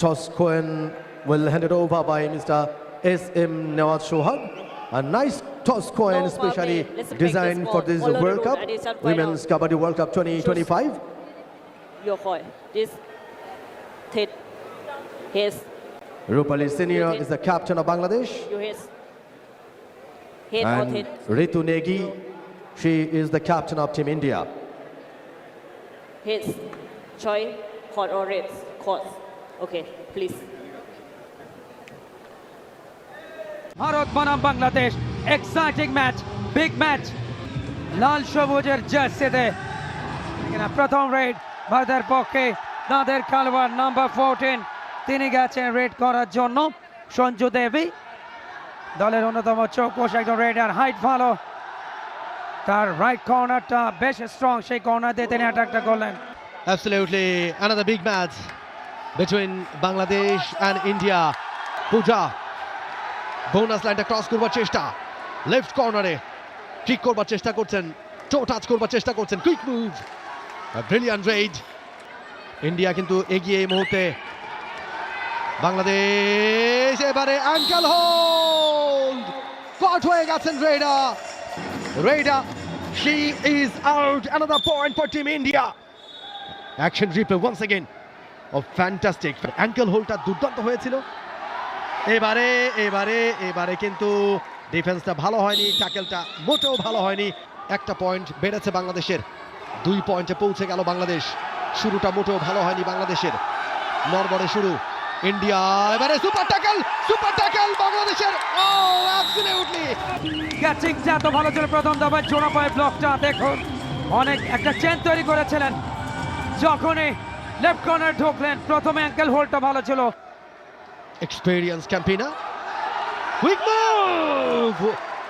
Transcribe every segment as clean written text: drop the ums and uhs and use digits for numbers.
toss coin will hand it over by Mr. S.M. Nawaz Shohag. A nice toss coin, especially designed for this World Cup, Women's Kabaddi World Cup 2025. Your coin. This hit his. Rupali Senior is the captain of Bangladesh. You his. Hit or And hit. Ritu Negi, she is the captain of Team India. Hits. Choice. Court or red. Court. Okay, please. Bharat বনাম Bangladesh exciting match big match লাল সবুজের জার্সিতে এখানে প্রথম red ভারতের পক্ষে তাদের খেলোয়াড় নাম্বার 14 তিনি গেছেন রেড করার জন্য সঞ্জু দেবী দলের অন্যতম চৌকস একজন রেডার হাইট ভালো তার রাইট কর্নারটা বেশ স্ট্রং সেই কর্নার দিয়ে তিনি অ্যাটাকটা করলেন Absolutely, another big match between Bangladesh and India. Pooja, bonus line cross করবার চেষ্টা, লেফট কর্নারে কিক করবার চেষ্টা করছেন, টো টাচ করবার চেষ্টা করছেন, quick move, brilliant red. India কিন্তু এগিয়ে এই মুহূর্তে, বাংলাদেশ এবারে অ্যাঙ্কেল হোল্ড, কট হয়ে গেছেন রেডা, she is out, another point for Team India. Action replay once again of fantastic ankle হোল্ডটা দুর্দান্ত হয়েছিল এবারে কিন্তু ডিফেন্সটা ভালো হয়নি ট্যাকেলটা মোটেও ভালো হয়নি একটা পয়েন্ট বেড়েছে বাংলাদেশের 2 পয়েন্টে পৌঁছে গেল বাংলাদেশ শুরুটা মোটেও ভালো হয়নি বাংলাদেশের নরবরে শুরু ইন্ডিয়া এবারে সুপার ট্যাকেল বাংলাদেশের ও অ্যাবসলিউটলি ক্যাচিংটা তো ভালো ছিল প্রথম দফায় জোড়া পায়ে ব্লকটা দেখুন অনেক একটা চেন তৈরি করেছিলেন যখনই লেফট কর্নার ঢুকলেন প্রথমে অ্যাঙ্কেল হোল্ডটা ভালো ছিল এক্সপেরিয়েন্স ক্যাম্পিনা কুইক মুভ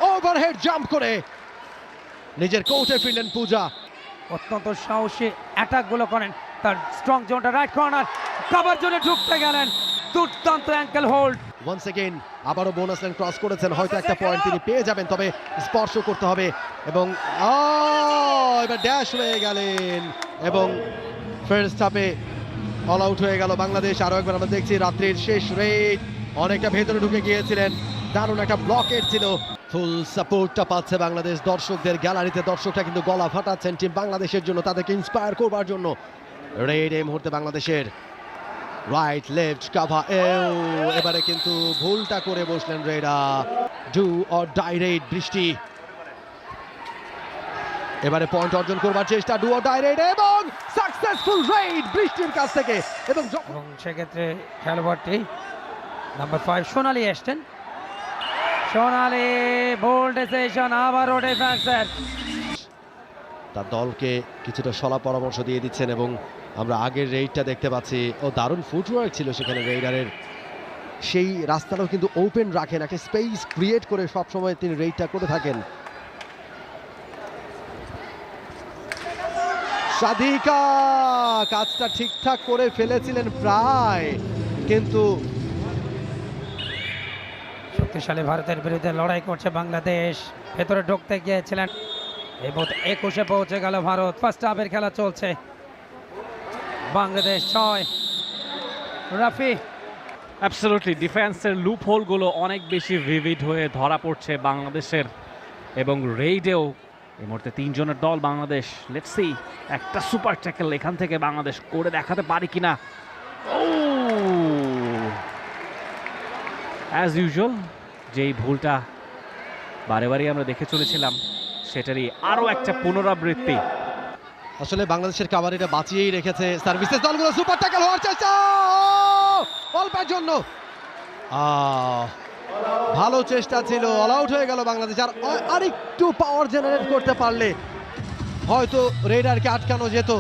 ওভারহেড জাম্প করে নিজের কোর্টে ফিরলেন পূজা অত্যন্ত সাহসী অ্যাটাকগুলো করেন তার স্ট্রং জোনটা রাইট কর্নার কভার জোনে ঢুকতে গেলেন দুর্দান্ত অ্যাঙ্কেল হোল্ড ওয়ান্স এগেইন আবারও বোনাস লাইন ক্রস করেছেন হয়তো একটা পয়েন্ট তিনি পেয়ে যাবেন তবে স্পর্শ করতে হবে এবং এবার ড্যাশ হয়ে গেলেন এবং ফার্স্ট হাফে অল আউট হয়ে গেল বাংলাদেশ আরও একবার আমরা দেখছি রাত্রির শেষ রেড অনেকটা ভেতরে ঢুকে গিয়েছিলেন দারুণ একটা ব্লকেট ছিল ফুল সাপোর্টটা পাচ্ছে বাংলাদেশ দর্শকদের গ্যালারিতে দর্শকরা কিন্তু গলা ফাটাচ্ছেন টিম বাংলাদেশের জন্য তাদেরকে ইন্সপায়ার করবার জন্য রেড এই মুহূর্তে বাংলাদেশের রাইট লেফট কাভা এবারে কিন্তু ভুলটা করে বসলেন রেডা ডু অর ডাই রেড বৃষ্টি এবারে পয়েন্ট অর্জন করবার চেষ্টা ডু অর ডাই রেড এবং সাকসেসফুল রেড বৃষ্টির কাছ থেকে এবং সেক্ষেত্রে খেলোয়াড়টি নাম্বার 5 সোনালি এসছেন সোনালি বোল্ড ডিসিশন আবারও ডিফেন্সের তার দলকে কিছুটা সলা পরামর্শ দিয়ে দিচ্ছেন এবং আমরা আগের রেইডটা দেখতে পাচ্ছি ও দারুণ ফুটওয়ার্ক ছিল সেখানে রেইডারের সেই রাস্তাটাও কিন্তু ওপেন রাখেন একটা স্পেস ক্রিয়েট করে সবসময় তিনি রেইডটা করে থাকেন সাদিকা কাজটা ঠিকঠাক করে ফেলেছিলেন প্রায় কিন্তু শক্তিশালী ভারতের বিরুদ্ধে লড়াই করছে বাংলাদেশ ভেতরে ঢুকতে গিয়েছিলেন এই মুহূর্তে 21-এ পৌঁছে গেল ভারত ফার্স্ট হাফের খেলা চলছে বাংলাদেশ 6 রাফি অ্যাবসলিউটলি ডিফেন্সের লুপ হোলগুলো অনেক বেশি ভিভিড হয়ে ধরা পড়ছে বাংলাদেশের এবং রেইডেও এই মুহূর্তে 3 জনের দল বাংলাদেশ লেটস সি একটা সুপার ট্যাকেল এখান থেকে বাংলাদেশ করে দেখাতে পারি কিনা ও অ্যাজ ইউজুয়াল যেই ভুলটা বারে বারে আমরা দেখে চলেছিলাম সেটারই আরও একটা পুনরাবৃত্তি আসলে বাংলাদেশের কাবাডিটা বাঁচিয়েই রেখেছে সার্ভিসেস দলগুলো সুপার ট্যাকেল হওয়ার চেষ্টা অল্পের জন্য ভালো চেষ্টা ছিল অল আউট হয়ে গেল বাংলাদেশ আর একটু পাওয়ার জেনারেট করতে পারলে হয়তো রেডারকে আটকানো যেত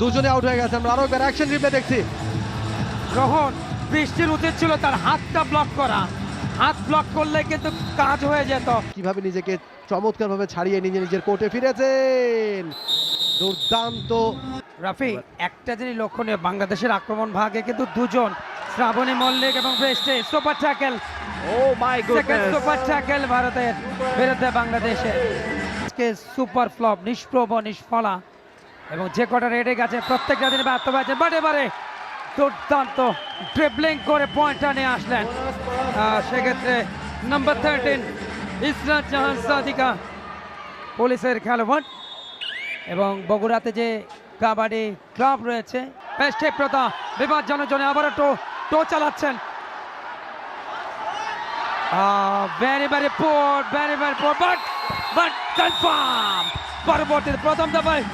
দুজনে আউট হয়ে গেছে আমরা আরো একবার অ্যাকশন রিপ্লে দেখছি গ্রহণ বৃষ্টির উচিত ছিল তার হাতটা ব্লক করা হাত ব্লক করলে কিন্তু কাজ হয়ে যেত কিভাবে নিজেকে চমৎকারভাবে ছাড়িয়ে নিজের কোর্টে ফিরেছেন দুর্দান্ত রাফি একটা জিনিস লক্ষণীয় বাংলাদেশের আক্রমণ ভাগে কিন্তু দুজন শ্রাবণী মল্লিক এবং বৃষ্টি super tackle oh my goodness super tackle ভারতের বিরুদ্ধে বাংলাদেশের সুপার ফ্লপ নিষ্প্রভ নিষ্ফলা এবং যে কটা রেডে গেছে প্রত্যেকটা দিনে ব্যর্থ হয়েছে বাট এবারে দুর্দান্ত ড্রিবলিং করে পয়েন্টটা নিয়ে আসলেন। সেক্ষেত্রে নাম্বার 13 ইসরাত জাহান সাদিকা পুলিশের খেলোয়াড়। এবং বগুড়াতে যে কাবাডি ক্লাব রয়েছে, বেশ ক্ষিপ্রতা, বিপজ্জনক জন্য আবারও টো চালাচ্ছেন। Very poor but confirm. পরবর্তীতে প্রথম দফায়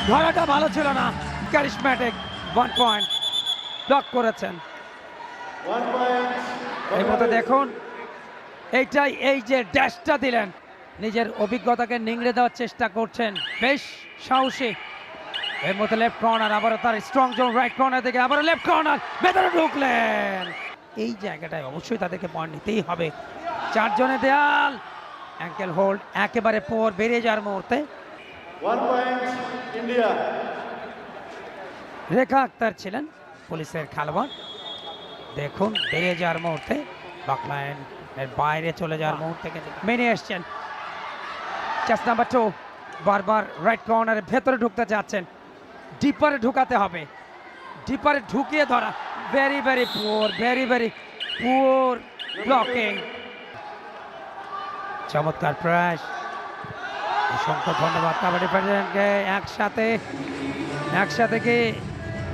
ধরাটা ভালো ছিল না। ক্যারিশম্যাটিক 1 পয়েন্ট ব্লক করেছেন। এই মতো দেখুন, এই যে ড্যাশটা দিলেন, নিজের অভিজ্ঞতাকে নিংড়ে দেওয়ার চেষ্টা করছেন, বেশ সাহসী। এর মধ্যে লেফট কর্নার, আবারও তার স্ট্রং জোন রাইট কর্নার থেকে আবারও লেফট কর্নার, ভেতরে ঢুকলেন। এই জায়গাটায় অবশ্যই তাদেরকে পয়েন্ট নিতেই হবে। 4 জনে দেয়াল, অ্যাঙ্কেল হোল্ড, একেবারে পর বেরিয়ে যাওয়ার মুহূর্তে 1 point India. রেখা আক্তার ছিলেন পুলিশের খেলোয়াড়। দেখুন বেরিয়ে যাওয়ার মুহূর্তে বাকলাইন এর বাইরে চলে যাওয়ার মুহূর্তে মেনে এসছেন। জাস্ট নাম্বার 2 বারবার রাইট কর্নারের ভেতরে ঢুকতে যাচ্ছেন, ডিপারে ঢুকাতে হবে, ডিপারে ঢুকিয়ে ধরা। Very poor blocking. চমৎকার প্রয়াস, অসংখ্য ধন্যবাদ কাবাডি প্রেসিডেন্টকে। একসাথে কি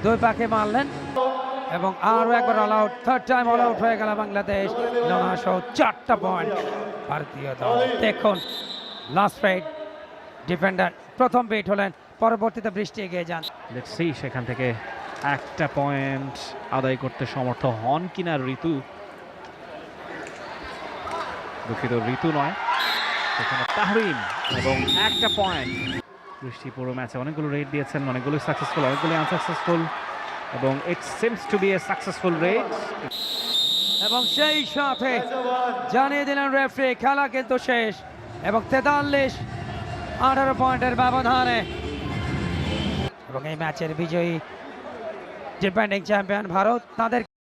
2 পাকে মারলেন এবং আরও একবার all out, third time all out হয়ে গেল বাংলাদেশ। 4টা পয়েন্ট ভারতীয় দল। দেখুন লাস্ট রাইড ডিফেন্ডার প্রথম বিট হলেন, পরবর্তীতে বৃষ্টি এগিয়ে যান। লেটস সি সেখান থেকে একটা পয়েন্ট আদায় করতে সমর্থ হন কিনা ঋতু। দুঃখিত, ঋতু নয়, সেখানে তাহরিম, এবং একটা পয়েন্ট। বৃষ্টি পুরো ম্যাচে অনেকগুলো রেড দিয়েছেন, অনেকগুলো সাকসেসফুল, অনেকগুলো আনসাকসেসফুল, এবং it seems to be a successful raid. এবং সেই সাথে জানিয়ে দিলেন রেফারি খেলা কিন্তু শেষ, এবং 43-18 পয়েন্টের ব্যবধানে। এবং এই ম্যাচের বিজয়ী ডিফেন্ডিং চ্যাম্পিয়ন ভারত, তাদের